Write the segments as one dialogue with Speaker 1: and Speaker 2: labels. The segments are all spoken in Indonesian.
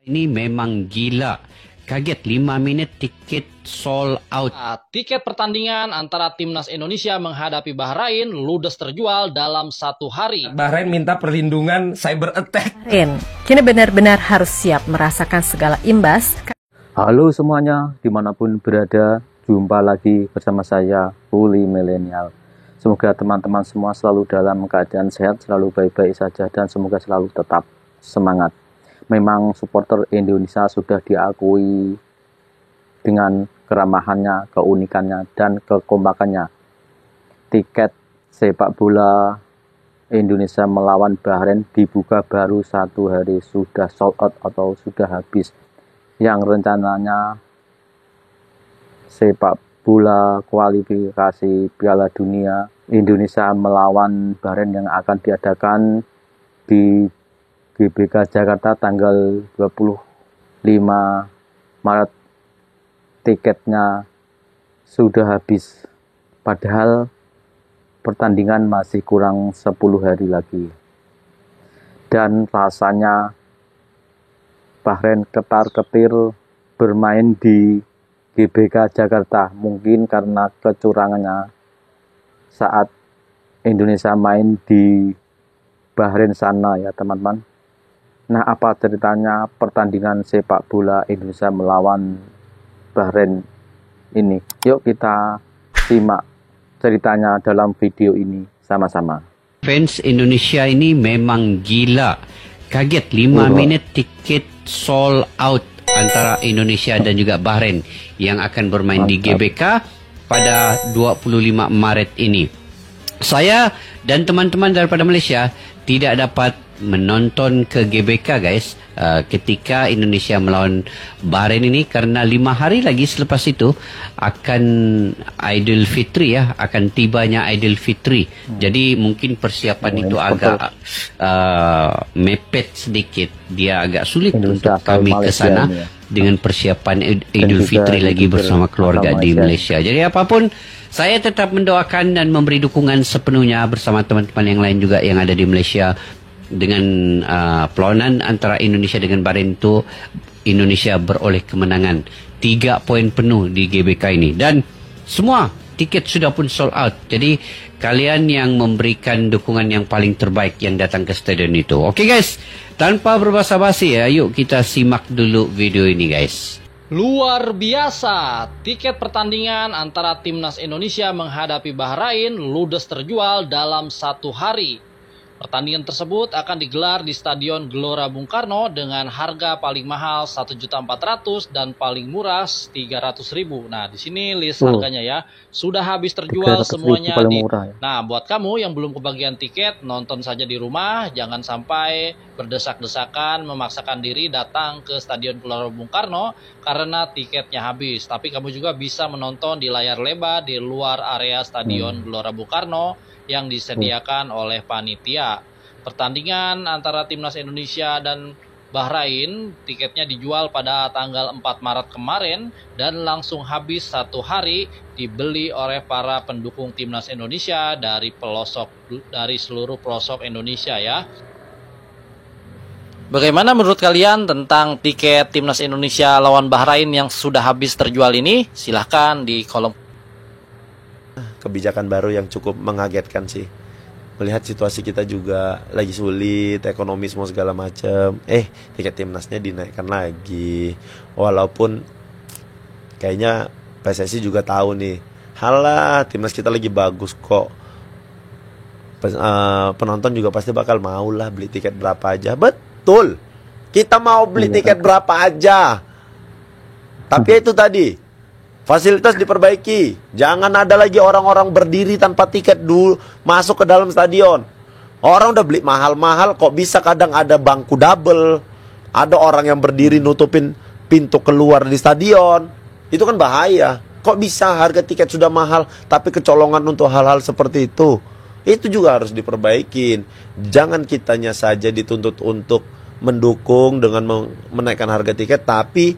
Speaker 1: Ini memang gila. Kaget 5 menit tiket sold out.
Speaker 2: Tiket pertandingan antara timnas Indonesia menghadapi Bahrain ludes terjual dalam 1 hari.
Speaker 3: Bahrain minta perlindungan cyber attack.
Speaker 4: Bahrain kini benar-benar harus siap merasakan segala imbas.
Speaker 5: Halo semuanya, dimanapun berada, jumpa lagi bersama saya, Fully Millennial. Semoga teman-teman semua selalu dalam keadaan sehat, selalu baik-baik saja, dan semoga selalu tetap semangat. Memang supporter Indonesia sudah diakui dengan keramahannya, keunikannya, dan kekompakannya. Tiket sepak bola Indonesia melawan Bahrain dibuka baru 1 hari sudah sold out atau sudah habis. Yang rencananya sepak bola kualifikasi Piala Dunia Indonesia melawan Bahrain yang akan diadakan di GBK Jakarta tanggal 25 Maret, tiketnya sudah habis, padahal pertandingan masih kurang 10 hari lagi. Dan rasanya Bahrain ketar-ketir bermain di GBK Jakarta, mungkin karena kecurangannya saat Indonesia main di Bahrain sana ya teman-teman. Nah, apa ceritanya pertandingan sepak bola Indonesia melawan Bahrain ini? Yuk kita simak ceritanya dalam video ini sama-sama.
Speaker 1: Fans Indonesia ini memang gila. Kaget 5 menit tiket sold out antara Indonesia dan juga Bahrain yang akan bermain di GBK pada 25 Maret ini. Saya dan teman-teman daripada Malaysia tidak dapat menonton ke GBK guys ketika Indonesia melawan Bahrain ini karena 5 hari lagi selepas itu akan Aidilfitri ya, akan tibanya Aidilfitri. Jadi mungkin persiapan itu agak mepet sedikit, dia agak sulit untuk kami ke sana dengan persiapan Aidilfitri lagi bersama keluarga di Malaysia. Jadi apapun, saya tetap mendoakan dan memberi dukungan sepenuhnya bersama teman-teman yang lain juga yang ada di Malaysia. Dengan perlawanan antara Indonesia dengan Bahrain itu, Indonesia beroleh kemenangan 3 poin penuh di GBK ini. Dan semua tiket sudah pun sold out. Jadi kalian yang memberikan dukungan yang paling terbaik yang datang ke stadion itu. Oke guys, tanpa berbasa-basi ya, yuk kita simak dulu video ini guys.
Speaker 2: Luar biasa, tiket pertandingan antara timnas Indonesia menghadapi Bahrain ludes terjual dalam 1 hari. Pertandingan tersebut akan digelar di Stadion Gelora Bung Karno dengan harga paling mahal 1.400.000 dan paling murah 300.000. Nah, di sini list harganya ya. Sudah habis terjual semuanya di. Nah, buat kamu yang belum kebagian tiket, nonton saja di rumah, jangan sampai berdesak-desakan memaksakan diri datang ke Stadion Gelora Bung Karno karena tiketnya habis. Tapi kamu juga bisa menonton di layar lebar di luar area Stadion Gelora Bung Karno yang disediakan oleh panitia. Pertandingan antara timnas Indonesia dan Bahrain tiketnya dijual pada tanggal 4 Maret kemarin dan langsung habis 1 hari dibeli oleh para pendukung timnas Indonesia dari seluruh pelosok Indonesia ya. Bagaimana menurut kalian tentang tiket timnas Indonesia lawan Bahrain yang sudah habis terjual ini? Silahkan di kolom.
Speaker 6: Kebijakan baru yang cukup mengagetkan sih. Melihat situasi kita juga lagi sulit, ekonomi semua segala macam. Tiket timnasnya dinaikkan lagi. Walaupun kayaknya PSSI juga tahu nih. Halah, timnas kita lagi bagus kok. Penonton juga pasti bakal mau lah beli tiket berapa aja. Betul. Kita mau beli tiket berapa aja. Tapi itu tadi, fasilitas diperbaiki. Jangan ada lagi orang-orang berdiri tanpa tiket dulu masuk ke dalam stadion. Orang udah beli mahal-mahal, kok bisa kadang ada bangku double. Ada orang yang berdiri nutupin pintu keluar di stadion. Itu kan bahaya. Kok bisa harga tiket sudah mahal tapi kecolongan untuk hal-hal seperti itu? Itu juga harus diperbaikin. Jangan kitanya saja dituntut untuk mendukung dengan menaikkan harga tiket, tapi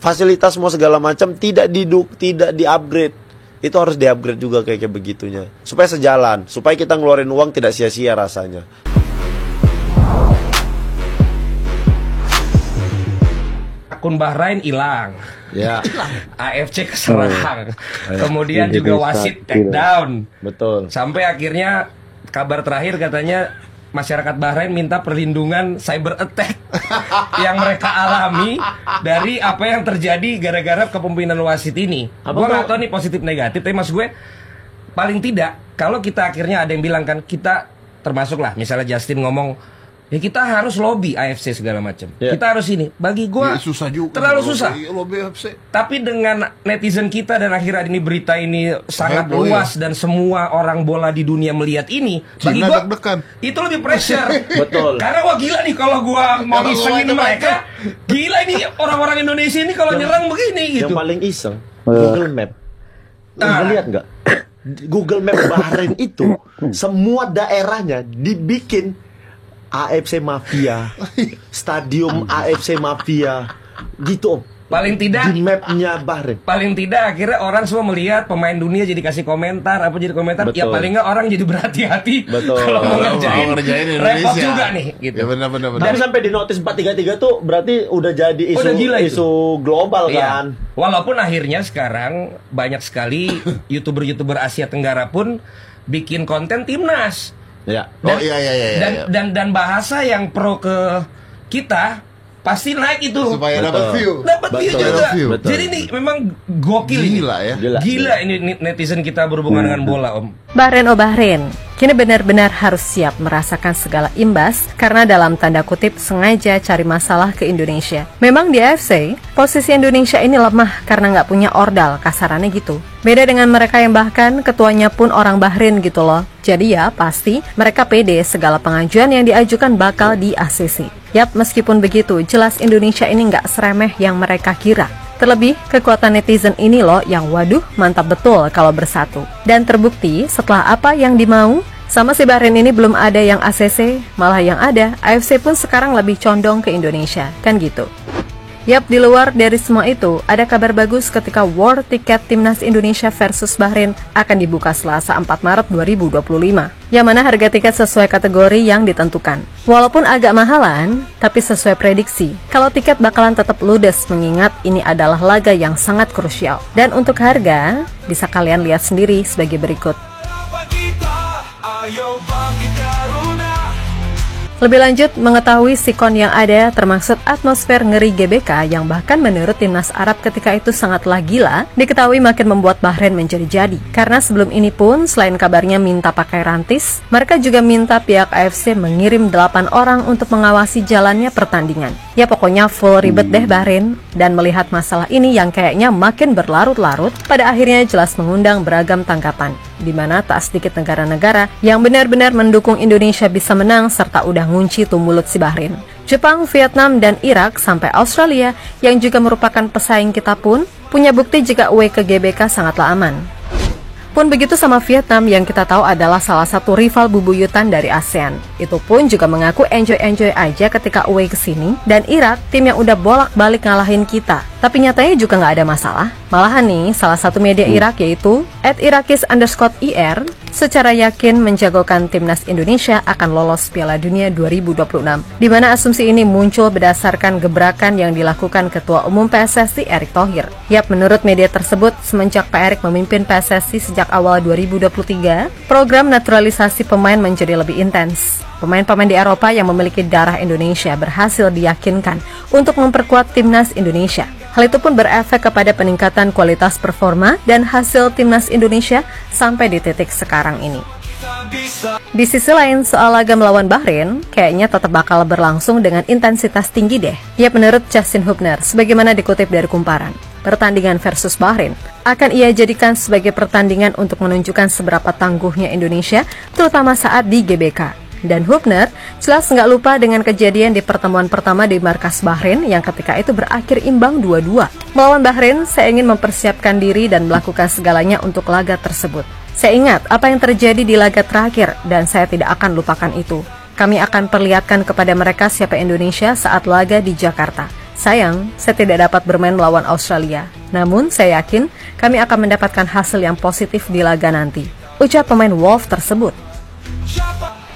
Speaker 6: fasilitas semua segala macam tidak di-upgrade. Itu harus di-upgrade juga kayak begitunya. Supaya sejalan, supaya kita ngeluarin uang tidak sia-sia rasanya.
Speaker 3: akun Bahrain hilang.
Speaker 6: Ya.
Speaker 3: AFC keserang.
Speaker 6: Hmm.
Speaker 3: Kemudian juga wasit take down.
Speaker 6: Betul.
Speaker 3: Sampai akhirnya kabar terakhir katanya masyarakat Bahrain minta perlindungan cyber attack yang mereka alami dari apa yang terjadi gara-gara kepemimpinan wasit ini. Gue nggak tahu nih positif negatif, tapi maksud gue paling tidak kalau kita akhirnya ada yang bilang kan kita termasuk lah, misalnya Justin ngomong ya kita harus lobby AFC segala macam.
Speaker 6: Yeah.
Speaker 3: Kita harus ini. Bagi gue
Speaker 7: susah juga.
Speaker 3: terlalu susah.
Speaker 7: Lobby AFC.
Speaker 3: Tapi dengan netizen kita dan akhirnya ini berita ini sangat
Speaker 7: Heboh,
Speaker 3: luas dan semua orang bola di dunia melihat ini, bagi
Speaker 7: Cina
Speaker 3: gua
Speaker 7: deg-degan.
Speaker 3: itu lebih pressure.
Speaker 6: Betul.
Speaker 3: Karena wah gila nih kalau gua mau
Speaker 7: Kalau
Speaker 3: isengin
Speaker 7: ada
Speaker 3: mereka, gila ini orang-orang Indonesia ini kalau nyerang begini gitu.
Speaker 6: Yang paling iseng Google Map.
Speaker 3: Nah.
Speaker 6: Lihat nggak? Google Map Bahrain itu semua daerahnya dibikin AFC Mafia, stadium AFC Mafia, gitu om.
Speaker 3: Paling tidak
Speaker 6: Di mapnya Bahrain.
Speaker 3: paling tidak akhirnya orang semua melihat pemain dunia jadi kasih komentar apa jadi komentar ya
Speaker 6: Betul.
Speaker 3: paling nggak orang jadi berhati-hati
Speaker 6: Betul.
Speaker 3: kalau mau
Speaker 7: Kalau
Speaker 3: ngerjain
Speaker 7: mau ngerjain
Speaker 3: repot
Speaker 7: Indonesia.
Speaker 3: juga nih gitu.
Speaker 7: Ya benar.
Speaker 6: Tapi sampai di notis 433 tuh berarti udah jadi isu
Speaker 3: Udah gila itu.
Speaker 6: isu global
Speaker 3: Iya.
Speaker 6: kan.
Speaker 3: Walaupun akhirnya sekarang banyak sekali youtuber Asia Tenggara pun bikin konten timnas
Speaker 6: Ya.
Speaker 7: Oh iya.
Speaker 3: dan bahasa yang pro ke kita pasti naik itu.
Speaker 7: Supaya
Speaker 6: Betul.
Speaker 7: dapat view.
Speaker 3: Dapat view
Speaker 6: Betul.
Speaker 3: juga.
Speaker 6: Betul.
Speaker 3: Jadi ini memang gokil ini.
Speaker 7: Gila ya.
Speaker 6: Gila.
Speaker 3: Gila ini netizen kita berhubungan dengan bola, Om.
Speaker 4: Bahrain oh Bahrain, kini benar-benar harus siap merasakan segala imbas karena dalam tanda kutip sengaja cari masalah ke Indonesia. Memang di AFC, posisi Indonesia ini lemah karena nggak punya ordal, kasarannya gitu. Beda dengan mereka yang bahkan ketuanya pun orang Bahrain gitu loh. Jadi ya pasti mereka pede segala pengajuan yang diajukan bakal di ACC. Yap, meskipun begitu, jelas Indonesia ini nggak seremeh yang mereka kira. Terlebih, kekuatan netizen ini loh yang waduh mantap betul kalau bersatu. Dan terbukti setelah apa yang dimau, sama si Bahrain ini belum ada yang ACC, malah yang ada, AFC pun sekarang lebih condong ke Indonesia, kan gitu. Yap, di luar dari semua itu, ada kabar bagus ketika war tiket Timnas Indonesia versus Bahrain akan dibuka Selasa 4 Maret 2025. Yang mana harga tiket sesuai kategori yang ditentukan. Walaupun agak mahalan, tapi sesuai prediksi, kalau tiket bakalan tetap ludes mengingat ini adalah laga yang sangat krusial. Dan untuk harga, bisa kalian lihat sendiri sebagai berikut. Lebih lanjut, mengetahui sikon yang ada termaksud atmosfer ngeri GBK yang bahkan menurut timnas Arab ketika itu sangatlah gila, diketahui makin membuat Bahrain menjadi-jadi. Karena sebelum ini pun, selain kabarnya minta pakai rantis, mereka juga minta pihak AFC mengirim 8 orang untuk mengawasi jalannya pertandingan. Ya pokoknya full ribet deh Bahrain, dan melihat masalah ini yang kayaknya makin berlarut-larut, pada akhirnya jelas mengundang beragam tanggapan. Di mana tak sedikit negara-negara yang benar-benar mendukung Indonesia bisa menang serta udah ngunci tuh mulut si Bahrain. Jepang, Vietnam, dan Irak sampai Australia yang juga merupakan pesaing kita pun punya bukti jika away ke GBK sangatlah aman. Pun begitu sama Vietnam yang kita tahu adalah salah satu rival bubuyutan dari ASEAN. Itu pun juga mengaku enjoy-enjoy aja ketika away ke sini. Dan Irak, tim yang udah bolak-balik ngalahin kita. Tapi nyatanya juga nggak ada masalah. Malahan nih, salah satu media Irak yaitu @Irakis_IR secara yakin menjagokan timnas Indonesia akan lolos Piala Dunia 2026. Di mana asumsi ini muncul berdasarkan gebrakan yang dilakukan Ketua Umum PSSI Erick Thohir. Yap, menurut media tersebut, semenjak Pak Erick memimpin PSSI sejak awal 2023, program naturalisasi pemain menjadi lebih intens. Pemain-pemain di Eropa yang memiliki darah Indonesia berhasil diyakinkan untuk memperkuat timnas Indonesia. Hal itu pun berefek kepada peningkatan kualitas performa dan hasil timnas Indonesia sampai di titik sekarang ini. Di sisi lain, soal laga melawan Bahrain kayaknya tetap bakal berlangsung dengan intensitas tinggi deh. Ya, menurut Justin Hubner, sebagaimana dikutip dari Kumparan, pertandingan versus Bahrain akan ia jadikan sebagai pertandingan untuk menunjukkan seberapa tangguhnya Indonesia, terutama saat di GBK. Dan Hubner jelas nggak lupa dengan kejadian di pertemuan pertama di markas Bahrain yang ketika itu berakhir imbang 2-2. Melawan Bahrain, saya ingin mempersiapkan diri dan melakukan segalanya untuk laga tersebut. Saya ingat apa yang terjadi di laga terakhir dan saya tidak akan lupakan itu. Kami akan perlihatkan kepada mereka siapa Indonesia saat laga di Jakarta. Sayang, saya tidak dapat bermain melawan Australia. Namun, saya yakin kami akan mendapatkan hasil yang positif di laga nanti. Ucap pemain Wolves tersebut.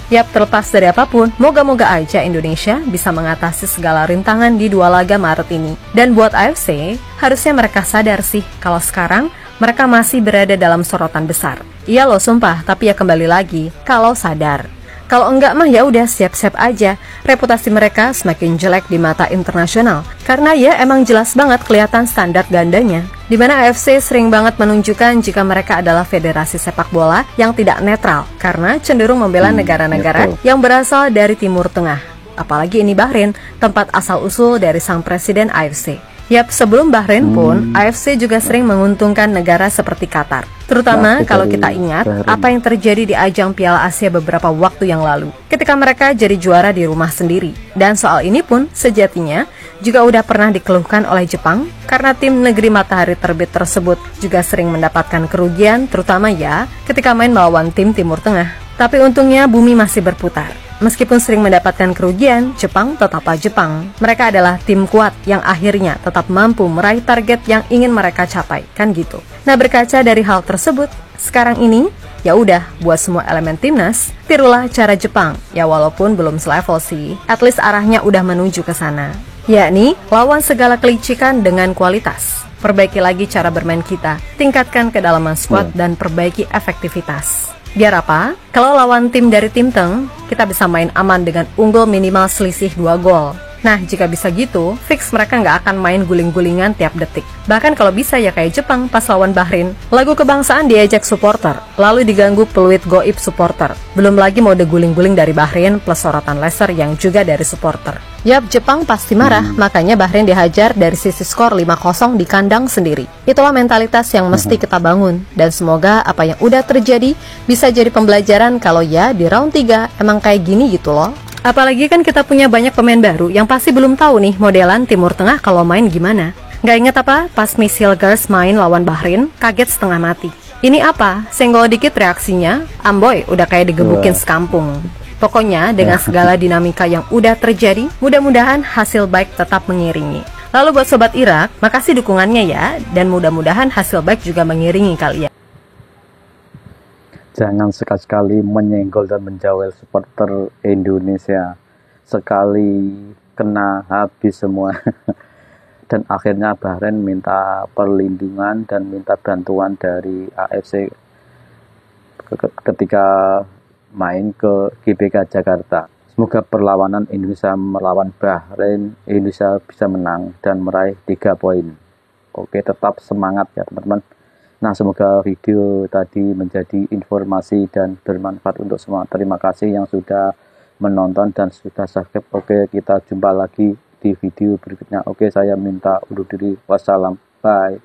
Speaker 4: Yap, terlepas dari apapun, moga-moga aja Indonesia bisa mengatasi segala rintangan di 2 laga Maret ini. Dan buat AFC, harusnya mereka sadar sih kalau sekarang mereka masih berada dalam sorotan besar. Iya loh sumpah, tapi ya kembali lagi, kalau sadar. Kalau enggak mah ya udah siap-siap aja. Reputasi mereka semakin jelek di mata internasional. Karena ya emang jelas banget kelihatan standar gandanya. Dimana AFC sering banget menunjukkan jika mereka adalah federasi sepak bola yang tidak netral. Karena cenderung membela negara-negara yang berasal dari Timur Tengah. Apalagi ini Bahrain, tempat asal-usul dari sang presiden AFC. Yap, sebelum Bahrain pun, AFC juga sering menguntungkan negara seperti Qatar. Terutama kalau kita ingat apa yang terjadi di ajang Piala Asia beberapa waktu yang lalu, ketika mereka jadi juara di rumah sendiri. Dan soal ini pun sejatinya juga udah pernah dikeluhkan oleh Jepang, karena tim negeri matahari terbit tersebut juga sering mendapatkan kerugian, terutama ya ketika main melawan tim Timur Tengah. Tapi untungnya bumi masih berputar. Meskipun sering mendapatkan kerugian, Jepang tetaplah Jepang. Mereka adalah tim kuat yang akhirnya tetap mampu meraih target yang ingin mereka capai, kan gitu. Nah, berkaca dari hal tersebut, sekarang ini, ya udah buat semua elemen timnas, tirulah cara Jepang. Ya walaupun belum selevel sih, at least arahnya udah menuju ke sana. Yakni, lawan segala kelicikan dengan kualitas. Perbaiki lagi cara bermain kita, tingkatkan kedalaman squad dan perbaiki efektivitas. Biar apa? Kalau lawan tim dari tim Teng, kita bisa main aman dengan unggul minimal selisih 2 gol. Nah, jika bisa gitu, fix mereka nggak akan main guling-gulingan tiap detik. Bahkan kalau bisa ya kayak Jepang pas lawan Bahrain, lagu kebangsaan diajak supporter, lalu diganggu peluit goib supporter. Belum lagi mode guling-guling dari Bahrain plus sorotan laser yang juga dari supporter. Yap, Jepang pasti marah, makanya Bahrain dihajar dari sisi skor 5-0 di kandang sendiri. Itulah mentalitas yang mesti kita bangun, dan semoga apa yang udah terjadi bisa jadi pembelajaran kalau ya di round 3 emang kayak gini gitu loh. Apalagi kan kita punya banyak pemain baru yang pasti belum tahu nih modelan Timur Tengah kalau main gimana. Gak inget apa pas Misil Girls main lawan Bahrain, kaget setengah mati. Ini apa? Senggol dikit reaksinya, amboy udah kayak digebukin sekampung. Pokoknya dengan segala dinamika yang udah terjadi, mudah-mudahan hasil baik tetap mengiringi. Lalu buat Sobat Irak, makasih dukungannya ya, dan mudah-mudahan hasil baik juga mengiringi kalian.
Speaker 5: Jangan sekali-sekali menyenggol dan menjawel supporter Indonesia. Sekali kena habis semua. Dan akhirnya Bahrain minta perlindungan dan minta bantuan dari AFC ketika main ke GBK Jakarta. Semoga perlawanan Indonesia melawan Bahrain, Indonesia bisa menang dan meraih 3 poin. Oke, tetap semangat ya teman-teman. Nah, semoga video tadi menjadi informasi dan bermanfaat untuk semua. Terima kasih yang sudah menonton dan sudah subscribe. Oke, kita jumpa lagi di video berikutnya. Oke, saya minta undur diri. Wassalam. Bye.